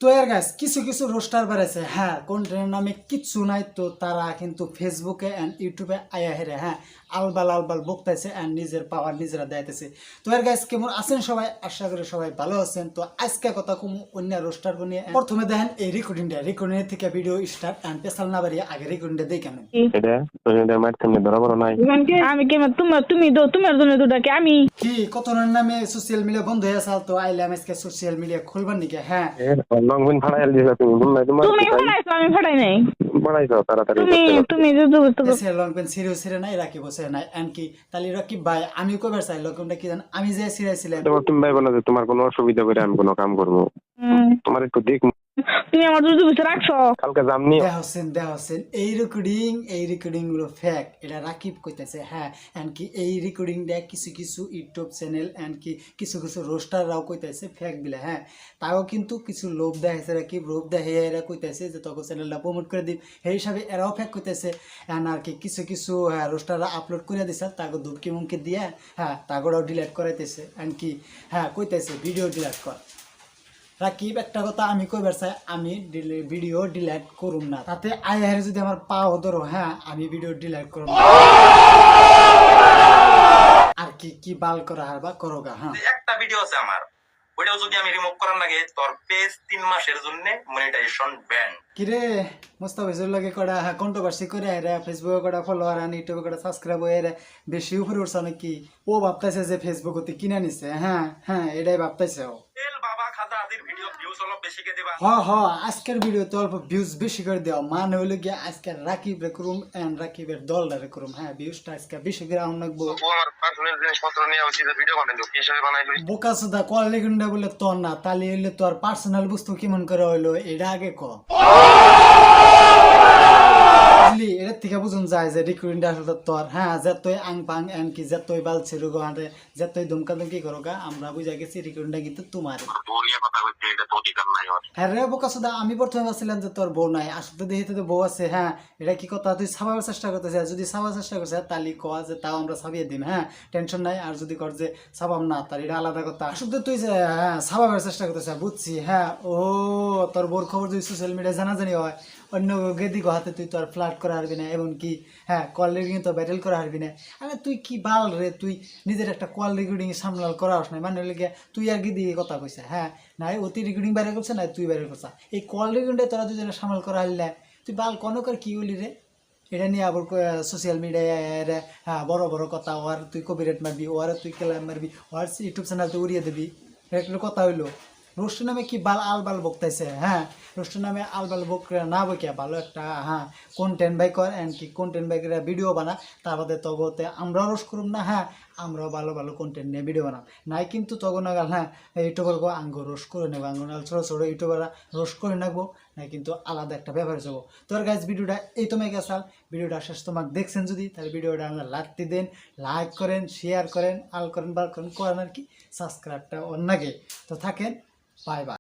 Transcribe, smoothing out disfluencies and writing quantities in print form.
তো এর গাইস কিছু কিছু রোস্টার বেড়েছে, হ্যাঁ কন্টেন্টের নামে কিচ্ছু নাই, তো তারা কিন্তু ফেসবুকে অ্যান্ড ইউটিউবে আয়া হেরে হ্যাঁ আলবাল আলবাল বকতেছে অ্যান্ড নিজের পাওয়ার নিজেরা দেখাইতেছে। তো এর গাইস কেমন আছেন সবাই? আশা করি সবাই ভালো আছেন। তো আজকে কথা কম অন্য রোস্টার নিয়ে। প্রথমে দেখেন এই রেকর্ডিং থেকে ভিডিও স্টার্ট অ্যান্ড পেছাল না বাড়িয়ে আগে রেকর্ডিংটা দেখেন। আমি কেমন তোমার জন্য দুটাকে আমি কি কতনের নামে সোশ্যাল মিডিয়া বন্ধ হয়ে আছে, তো আইলাম আজকে সোশ্যাল মিডিয়া খুলবার নিকে। হ্যাঁ তুমি ফাটাইছো, আমি ফাটাই নাই। তুমি লং পেন সিরিও সিরে নাই রাখি বসে নাই এন্ড কি তালি রাকিব ভাই আমি কইবার চাই লকমটা কি জান আমি যে সিরাইছিলাম তুমি ভাই বলো যে তোমার কোনো অসুবিধা করে আমি কোনো কাম করবো, তোমার একটু দেখ। তুমি আমার দুধ বুঝে রাখছো কালকে জামনি দেহ হোসেন এই রেকর্ডিং গুলো ফেক, এটা রাকিব কইতেছে। হ্যাঁ এন্ড কি এই রেকর্ডিংটা কিছু কিছু ইউটিউব চ্যানেল এন্ড কি কিছু কিছু রোস্টাররাও কইতেছে ফেক বিলে। হ্যাঁ তাও কিন্তু কিছু লোভ দেখাইছে রাকিব, লোভ দেখাইয়া এরা কইতেছে যে তখন চ্যানেলটা প্রমোট করে দিই, সেই হিসাবে এরাও ফেক কইতেছে। এন্ড আর কি কিছু কিছু রোস্টাররা আপলোড করে দিছে তাকে ধুমকি মুমকি দিয়ে হ্যাঁ তাগোড়াও ডিলিট করাইতেছে এন্ড কি হ্যাঁ কইতেছে ভিডিও ডিলিট কর। রাকিব একটা কথা আমি কইবার চাই, আমি ভিডিও ডিলিট করুম না, তাতে আইহারে যদি আমার পাও ধরো হ্যাঁ আমি ভিডিও ডিলিট করুম না। আর কি কি বাল করা হারবা করোগা। হ্যাঁ একটা ভিডিও আছে আমার, ওইটাও যদি আমি রিমুভ করার লাগে তোর পেজ 3 মাসের জন্য মনিটাইজেশন ব্যান। কিরে মোস্তাফিজুর লাগে কড়া হ্যাঁ কন্ট্রোভার্সি করে আরে ফেসবুকে কড়া ফলোয়ার আর ইউটিউবে কড়া সাবস্ক্রাইব হয়ে বেশি উপরে উঠছে নাকি, ও ভাবতেছে যে ফেসবুকতে কিনে নিছে। হ্যাঁ হ্যাঁ এটাই ভাবতেছে ও। আজকের ভিডিওতে অল্প ভিউজ বেশি করে দেওয়া মানে হইলো গিয়ে আজকে রাকিব রে করুম এন্ড রাকিবের দলটা রে করুম। হ্যাঁ ভিউজটা আজকে বেশি করে আউন লাগবো। বোকা সুদা কোয়ালিটি গুন্ডা বলে তোর না, তালি হইলে তোর পার্সোনাল বস্তু কেমন করে হইলো এটা আগে ক। বুঝলি এটা থেকে বুঝুন যায় যে রেকর্ডিংটা আসলে তোর। হ্যাঁ যতই আং পাং এন কি যতই বালছে রোগো হাঁটে যতই ধুমকা ধুমকি করো গা আমরা বুঝা গেছি রেকর্ডিংটা কিন্তু তোমার। হ্যাঁ রে বোকা সুদা আমি প্রথমে ভাবছিলাম যে তোর বউ নাই, আসলে দেখি তো বউ আছে। হ্যাঁ এটা কি কথা তুই ছাপাবার চেষ্টা করতেছিস, যদি ছাপার চেষ্টা করছিস তাহলে কয়া যে তাও আমরা ছাপিয়ে দিম। হ্যাঁ টেনশন নাই, আর যদি কর যে ছাপাম না তার এটা আলাদা কথা। আসলে তুই যে হ্যাঁ ছাপাবার চেষ্টা করতেছিস বুঝছি। হ্যাঁ ও তোর বউর খবর যদি সোশ্যাল মিডিয়ায় জানাজানি হয় অন্য গেদি হাতে তুই তোর ফ্লাট করা হারবি না, এমনকি হ্যাঁ কল রেকর্ডিং তো ভাইরাল করা হারবি না। আরে তুই কি বাল রে, তুই নিজের একটা কল রেকর্ডিং সামলাল করা আস নাই মানে লেগে তুই আর গিয়ে দিয়ে কথা কইছে। হ্যাঁ নাই অতি রেকর্ডিং বাইরে করছে না তুই বাইরে করছা, এই কল রেকর্ডিংটা তোরা দুজনে সামাল করা হারলি না, তুই বাল কনকার কি বলি রে। এটা নিয়ে আবার সোশ্যাল মিডিয়ায় হ্যাঁ বড় বড় কথা, ওর তুই কপিরাইট মারবি, ওর তুই ক্লেম মারবি, ওর ইউটিউব চ্যানেল তুই উড়িয়ে দিবি, এটা একটা কথা হইলো। রোস্ট নামে কি বাল আলবাল বকতাইছে। হ্যাঁ রোস্ট নামে আলবাল বক না বকিয়া ভালো একটা হ্যাঁ কন্টেন্ট বাই কর এন্ড কি কন্টেন্ট বাই করে ভিডিও বানা, তার বাদে তগতে আমরাও রোস্ট করুম না। হ্যাঁ আমরাও ভালো ভালো কন্টেন্ট নিয়ে ভিডিও বানাম নাই কিন্তু তখন নাগাল হ্যাঁ ইউটিউবার গো আঙ্গ রোস্ট করে নেবো, আঙ্গ নাল ছোটো ছোটো ইউটিউবাররা রোস্ট করে নেবো না, কিন্তু আলাদা একটা ব্যাপার যাবো। তোর গাইজ ভিডিওটা এই তোমায় গেছাল, ভিডিওটা শেষ তোমাকে দেখছেন যদি তাহলে ভিডিওটা আমরা লাগতে দেন, লাইক করেন, শেয়ার করেন, আল করেন, বাল করেন, করেন আর কি সাবস্ক্রাইবটা অন্যকে তো থাকেন। Bye bye.